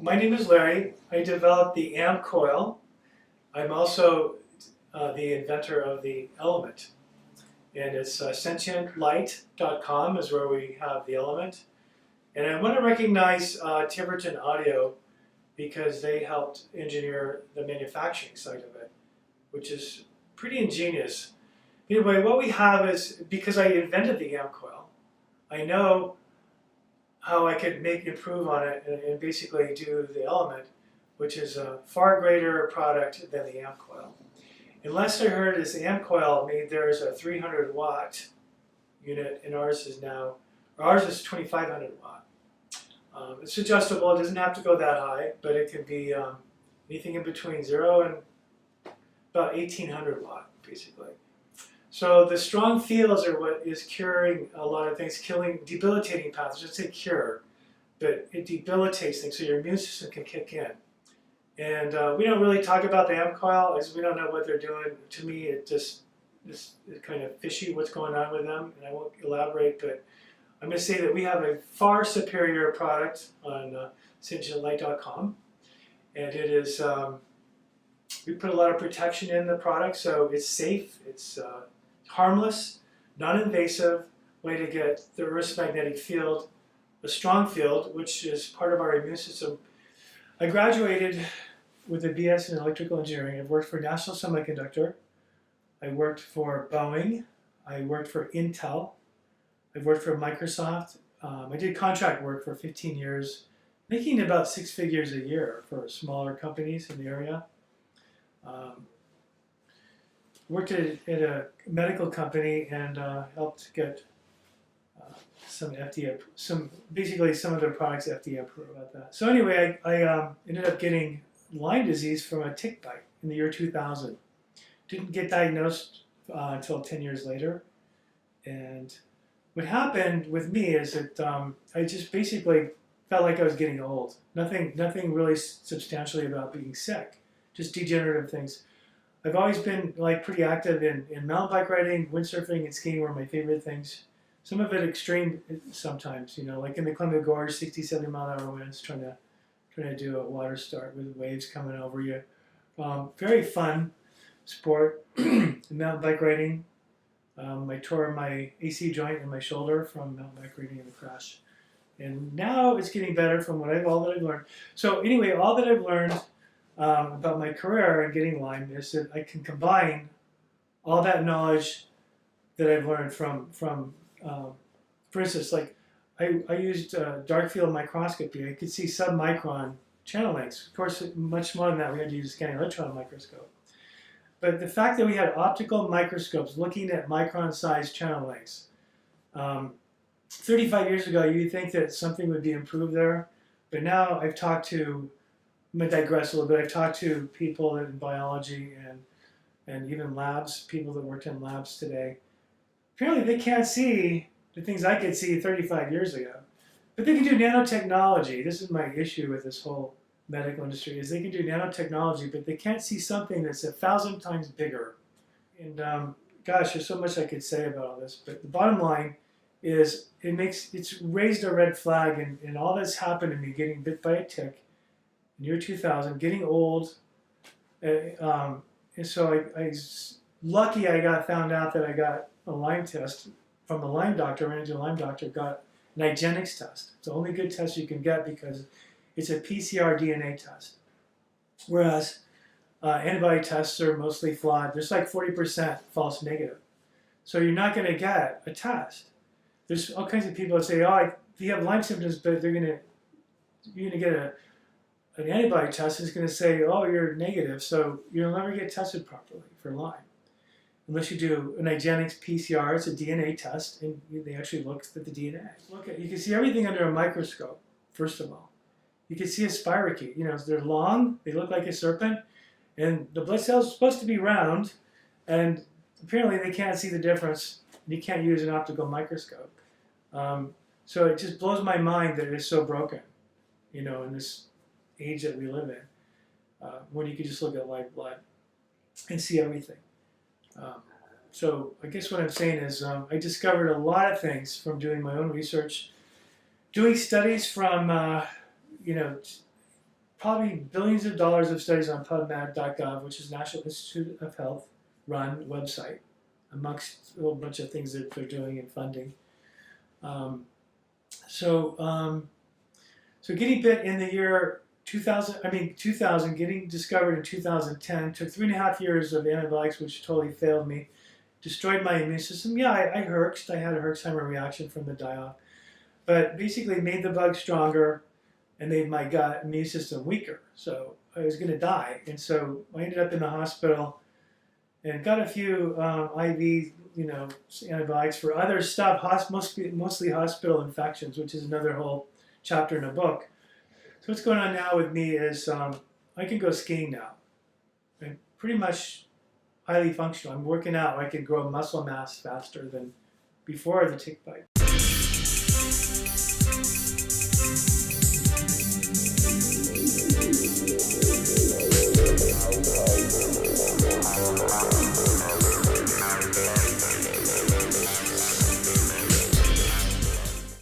My name is Larry. I developed the AMP coil. I'm also the inventor of the element. And it's sentientlight.com is where we have the element. And I want to recognize Tiverton Audio because they helped engineer the manufacturing side of it, which is pretty ingenious. Anyway, what we have is, because I invented the AMP coil, I know how I could improve on it and basically do the element, which is a far greater product than the AMP coil. And last I heard is the AMP coil there's a 300 watt unit, and ours is 2500 watt. It's adjustable. It doesn't have to go that high, but it can be anything in between 0 and about 1800 watt, basically. So the strong fields are what is curing a lot of things, debilitating pathogens. Let's say cure, but it debilitates things, so your immune system can kick in. And we don't really talk about the AMP coil, because we don't know what they're doing. To me, it's kind of fishy what's going on with them, and I won't elaborate, but I'm going to say that we have a far superior product on sentientlight.com, and it is, we put a lot of protection in the product, so it's safe, it's harmless, non-invasive way to get the Earth's magnetic field, a strong field, which is part of our immune system. I graduated with a BS in electrical engineering. I've worked for National Semiconductor. I worked for Boeing. I worked for Intel. I've worked for Microsoft. I did contract work for 15 years, making about 6 figures a year for smaller companies in the area. Worked at a medical company and helped get some FDA, basically some of their products FDA approved about that. So anyway, I ended up getting Lyme disease from a tick bite in the year 2000. Didn't get diagnosed until 10 years later. And what happened with me is that I just basically felt like I was getting old. Nothing really substantially about being sick, just degenerative things. I've always been pretty active in mountain bike riding, windsurfing, and skiing were my favorite things. Some of it extreme sometimes, like in the Columbia Gorge, 60, 70 mile an hour winds, trying to do a water start with waves coming over you. Very fun sport, mountain bike riding. I tore my AC joint in my shoulder from mountain bike riding in the crash. And now it's getting better from all that I've learned. So anyway, all that I've learned about my career and getting Lyme is that I can combine all that knowledge that I've learned from for instance, I used dark field microscopy. I could see submicron channel lengths. Of course, much smaller than that, we had to use a scanning electron microscope. But the fact that we had optical microscopes looking at micron-sized channel lengths, 35 years ago, you'd think that something would be improved there. But now I've talked to, I'm going to digress a little bit, I've talked to people in biology and even labs, people that worked in labs today. Apparently they can't see the things I could see 35 years ago. But they can do nanotechnology. This is my issue with this whole medical industry, is they can do nanotechnology, but they can't see something that's 1,000 times bigger. And gosh, there's so much I could say about all this. But the bottom line is it's raised a red flag, and all that's happened to me, getting bit by a tick in year 2000, getting old. And so lucky I got found out that I got a Lyme test from the Lyme doctor, ran into a Lyme doctor, got an IGeneX test. It's the only good test you can get because it's a PCR DNA test. Whereas antibody tests are mostly flawed. There's 40% false negative. So you're not going to get a test. There's all kinds of people that say, if you have Lyme symptoms, but you're going to get an antibody test is going to say, you're negative, so you'll never get tested properly for Lyme. Unless you do an IGeneX PCR, it's a DNA test, and they actually look at the DNA. You can see everything under a microscope, first of all. You can see a spirochete. They're long, they look like a serpent, and the blood cells are supposed to be round, and apparently they can't see the difference. You can't use an optical microscope. So it just blows my mind that it's so broken, in this age that we live in, when you could just look at live blood and see everything. So I guess what I'm saying is I discovered a lot of things from doing my own research, doing studies from probably billions of dollars of studies on PubMed.gov, which is National Institute of Health run website, amongst a whole bunch of things that they're doing and funding. So getting bit in the year 2000, getting discovered in 2010, took 3.5 years of antibiotics, which totally failed me, destroyed my immune system. Yeah, I herxed. I had a Herxheimer reaction from the die-off, but basically made the bug stronger and made my gut immune system weaker. So I was going to die, and so I ended up in the hospital and got a few IV, antibiotics for other stuff, mostly hospital infections, which is another whole chapter in a book. So what's going on now with me is I can go skiing now. I'm pretty much highly functional. I'm working out. I can grow muscle mass faster than before the tick bite.